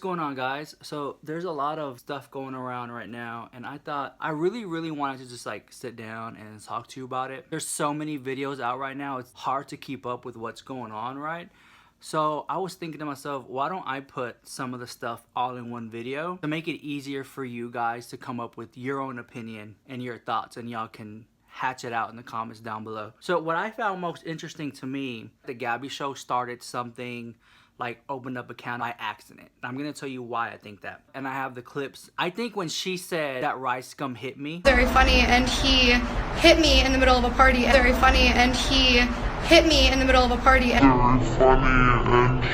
going on, guys? So there's a lot of stuff going around right now, and I thought I really wanted to just like sit down and talk to you about it. There's so many videos out right now, it's hard to keep up with what's going on, right? So I was thinking to myself, why don't I put some of the stuff all in one video to make it easier for you guys to come up with your own opinion and your thoughts, and y'all can hatch it out in the comments down below. So what I found most interesting to me, the Gabbie show started something like opened up account by accident. I'm gonna tell you why I think that. And I have the clips. I think when she said that Rice Gum hit me. Very funny, and he hit me in the middle of a party. Very funny, and he hit me in the middle of a party. Very funny, and he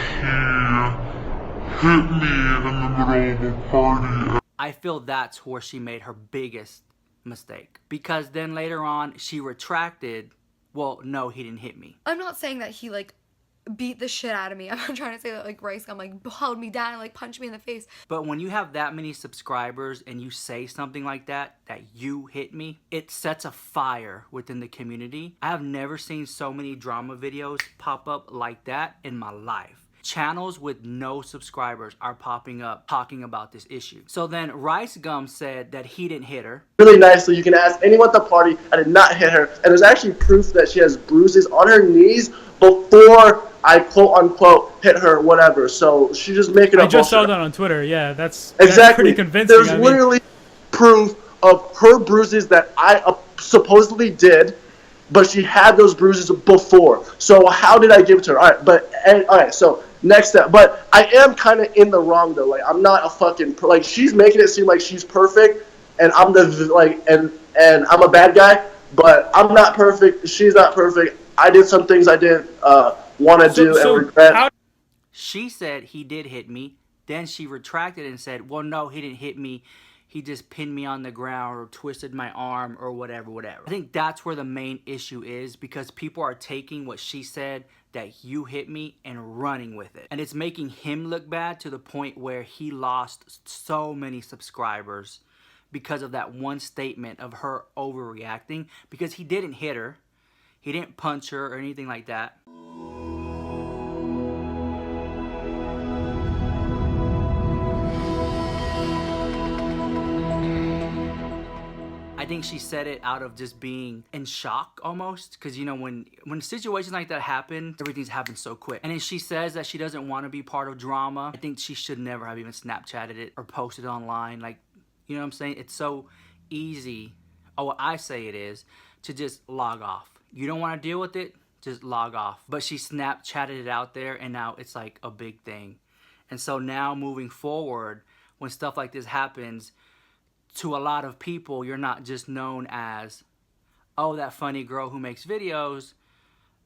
hit me in the middle of a party. I feel that's where she made her biggest mistake. Because then later on, she retracted, well, no, he didn't hit me. I'm not saying that he like beat the shit out of me. I'm not trying to say that like Rice Gum like held me down and like punched me in the face. But when you have that many subscribers and you say something like that you hit me, it sets a fire within the community. I have never seen so many drama videos pop up like that in my life. Channels with no subscribers are popping up talking about this issue. So then Rice Gum said that he didn't hit her. Really nicely, you can ask anyone at the party. I did not hit her, and there's actually proof that she has bruises on her knees before I quote unquote hit her, whatever. So she just making up. I just saw that on Twitter. Yeah, that's exactly pretty convincing. There's literally proof of her bruises that I supposedly did, but she had those bruises before. So how did I give it to her? All right, so next step. But I am kind of in the wrong though. Like I'm not a fucking like she's making it seem like she's perfect, and I'm the like and I'm a bad guy. But I'm not perfect. She's not perfect. I did some things I didn't want to do and regret. She said he did hit me. Then she retracted and said, well, no, he didn't hit me. He just pinned me on the ground or twisted my arm or whatever. I think that's where the main issue is, because people are taking what she said, that you hit me, and running with it. And it's making him look bad to the point where he lost so many subscribers because of that one statement of her overreacting, because he didn't hit her. He didn't punch her or anything like that. I think she said it out of just being in shock almost, because you know when situations like that happen, everything's happened so quick. And then she says that she doesn't want to be part of drama. I think she should never have even Snapchatted it or posted it online. Like, you know what I'm saying? It's so easy, or what I say it is, to just log off. You don't want to deal with it, just log off. But she Snapchatted it out there, and now it's like a big thing. And so now moving forward, when stuff like this happens, to a lot of people, you're not just known as, oh, that funny girl who makes videos.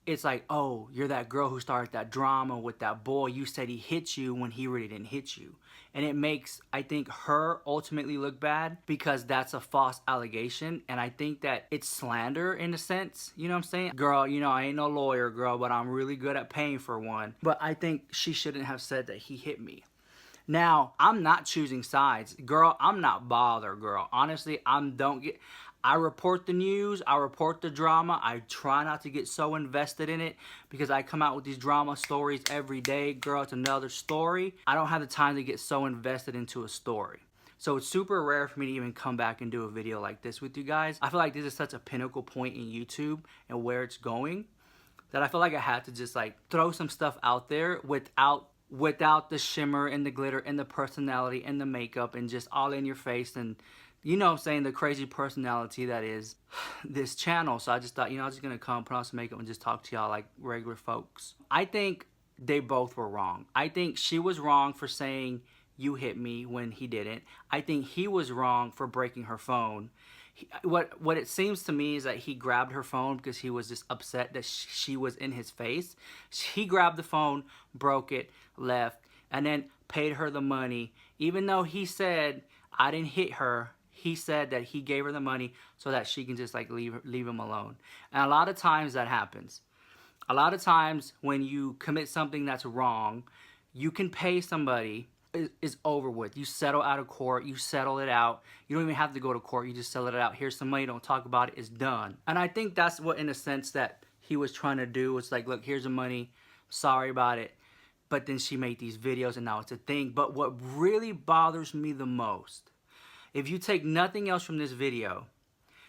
It's like, oh, you're that girl who started that drama with that boy. You said he hit you when he really didn't hit you. And it makes, I think, her ultimately look bad, because that's a false allegation. And I think that it's slander in a sense. You know what I'm saying? Girl, you know, I ain't no lawyer, girl, but I'm really good at paying for one. But I think she shouldn't have said that he hit me. Now, I'm not choosing sides. Girl, I'm not bothered, girl. Honestly, I report the news, I report the drama. I try not to get so invested in it, because I come out with these drama stories every day. Girl, it's another story. I don't have the time to get so invested into a story. So it's super rare for me to even come back and do a video like this with you guys. I feel like this is such a pinnacle point in YouTube and where it's going, that I feel like I had to just like throw some stuff out there without the shimmer and the glitter and the personality and the makeup and just all in your face, and you know what I'm saying, the crazy personality that is this channel. So I just thought, you know, I was just gonna come put on some makeup and just talk to y'all like regular folks. I think they both were wrong. I think she was wrong for saying you hit me when he didn't. I think he was wrong for breaking her phone. What it seems to me is that he grabbed her phone because he was just upset that she was in his face. He grabbed the phone, broke it, left, and then paid her the money. Even though he said, I didn't hit her, he said that he gave her the money so that she can just like leave him alone. And a lot of times that happens. A lot of times when you commit something that's wrong, you can pay somebody. Is over with. You settle out of court. You settle it out. You don't even have to go to court. You just settle it out. Here's some money. Don't talk about it. It's done. And I think that's what, in a sense, that he was trying to do. It's like, look, here's the money. Sorry about it. but then she made these videos and now it's a thing. But what really bothers me the most, if you take nothing else from this video,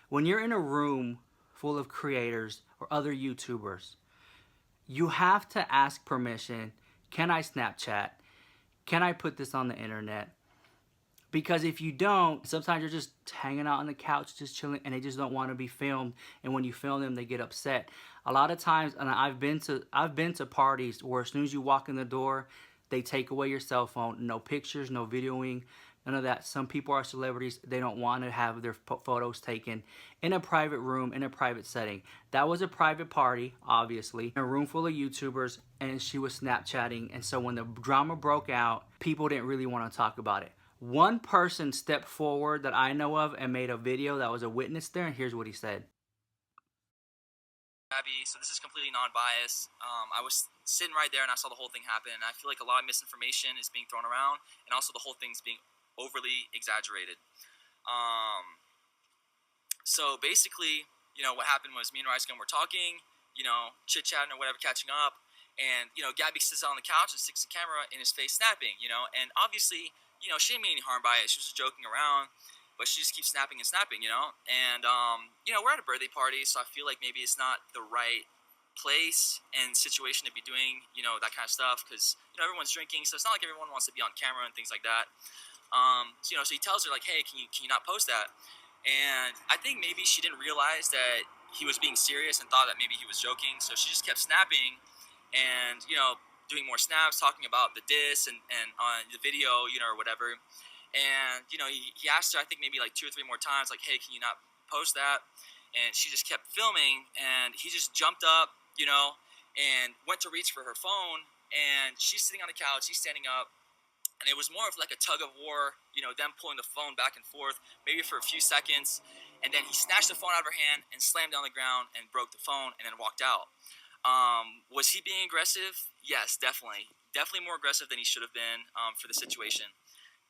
when you're in a room full of creators or other YouTubers, you have to ask permission. Can I Snapchat? Can I put this on the internet? Because if you don't, sometimes you're just hanging out on the couch, just chilling, and they just don't want to be filmed. And when you film them, they get upset. A lot of times, and I've been to parties where as soon as you walk in the door, they take away your cell phone. No pictures, no videoing, none of that. Some people are celebrities. They don't want to have their photos taken in a private room, in a private setting. That was a private party, obviously, in a room full of YouTubers, and she was Snapchatting. And so when the drama broke out, people didn't really want to talk about it. One person stepped forward that I know of and made a video that was a witness there, and here's what he said. Gabbie, so this is completely non-biased. I was sitting right there and I saw the whole thing happen, and I feel like a lot of misinformation is being thrown around, and also the whole thing's being overly exaggerated. So basically, you know, what happened was me and Rice Gun were talking, you know, chit-chatting or whatever, catching up, and, you know, Gabbie sits on the couch and sticks the camera in his face snapping, you know, and obviously, you know, she didn't mean any harm by it. She was just joking around, but she just keeps snapping and snapping, you know? And, you know, we're at a birthday party, so I feel like maybe it's not the right place and situation to be doing, you know, that kind of stuff, because, you know, everyone's drinking, so it's not like everyone wants to be on camera and things like that. So, you know, so he tells her, like, hey, can you not post that? And I think maybe she didn't realize that he was being serious and thought that maybe he was joking, so she just kept snapping and, you know, doing more snaps, talking about the diss and on the video, you know, or whatever. And, you know, he asked her, I think maybe like 2 or 3 more times, like, hey, can you not post that? And she just kept filming, and he just jumped up, you know, and went to reach for her phone, and she's sitting on the couch, he's standing up, and it was more of like a tug of war, you know, them pulling the phone back and forth, maybe for a few seconds, and then he snatched the phone out of her hand and slammed it on the ground and broke the phone and then walked out. Was he being aggressive? Yes, definitely. Definitely more aggressive than he should have been for the situation.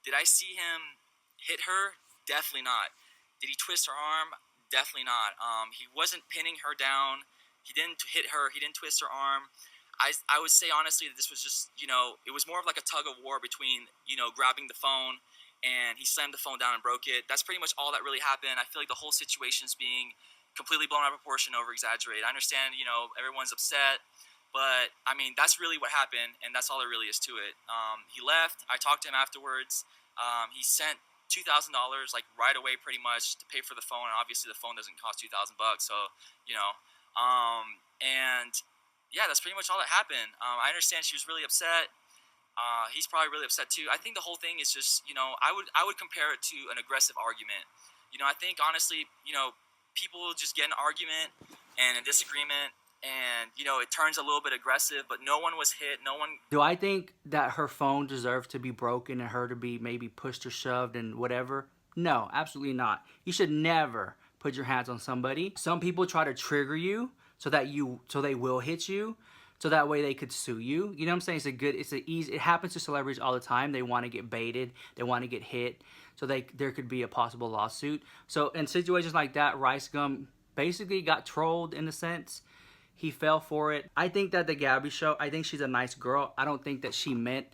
Did I see him hit her? Definitely not. Did he twist her arm? Definitely not. He wasn't pinning her down. He didn't hit her. He didn't twist her arm. I would say honestly that this was just, you know, it was more of like a tug of war between, you know, grabbing the phone, and he slammed the phone down and broke it. That's pretty much all that really happened. I feel like the whole situation's being completely blown out of proportion, over exaggerated. I understand, you know, everyone's upset, but I mean, that's really what happened, and that's all there really is to it. He left. I talked to him afterwards. He sent $2,000 like right away, pretty much, to pay for the phone, and obviously the phone doesn't cost $2,000 bucks, so, you know, and yeah, that's pretty much all that happened. I understand she was really upset. He's probably really upset too. I think the whole thing is just, you know, I would compare it to an aggressive argument. You know, I think honestly, you know, people will just get an argument and a disagreement, and, you know, it turns a little bit aggressive, but no one was hit. No one. Do I think that her phone deserved to be broken and her to be maybe pushed or shoved and whatever? No, absolutely not. You should never put your hands on somebody. Some people try to trigger you so they will hit you, so that way they could sue you. You know what I'm saying? It happens to celebrities all the time. They want to get baited. They want to get hit. So there could be a possible lawsuit. So in situations like that, Rice Gum basically got trolled in a sense. He fell for it. I think that the Gabbie show, I think she's a nice girl. I don't think that she meant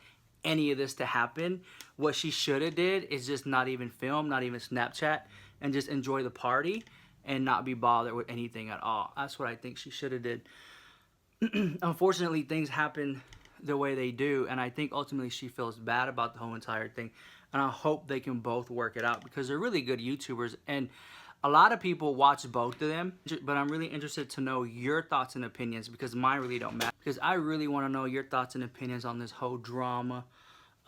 any of this to happen. What she should have did is just not even film, not even Snapchat, and just enjoy the party and not be bothered with anything at all. That's what I think she should have did. Unfortunately, things happen the way they do, and I think ultimately she feels bad about the whole entire thing. And I hope they can both work it out, because they're really good YouTubers, and a lot of people watch both of them. But I'm really interested to know your thoughts and opinions, because mine really don't matter. Because I really want to know your thoughts and opinions on this whole drama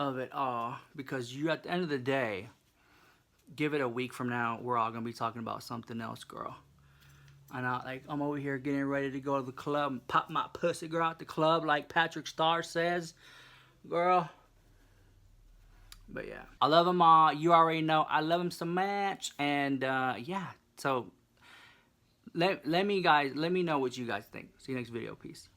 of it all. Because you, at the end of the day, give it a week from now, we're all gonna be talking about something else, girl. And I'm over here getting ready to go to the club and pop my pussy, girl, at the club, like Patrick Starr says, girl. But yeah, I love them all. You already know I love them so much. And yeah, so let me know what you guys think. See you next video. Peace.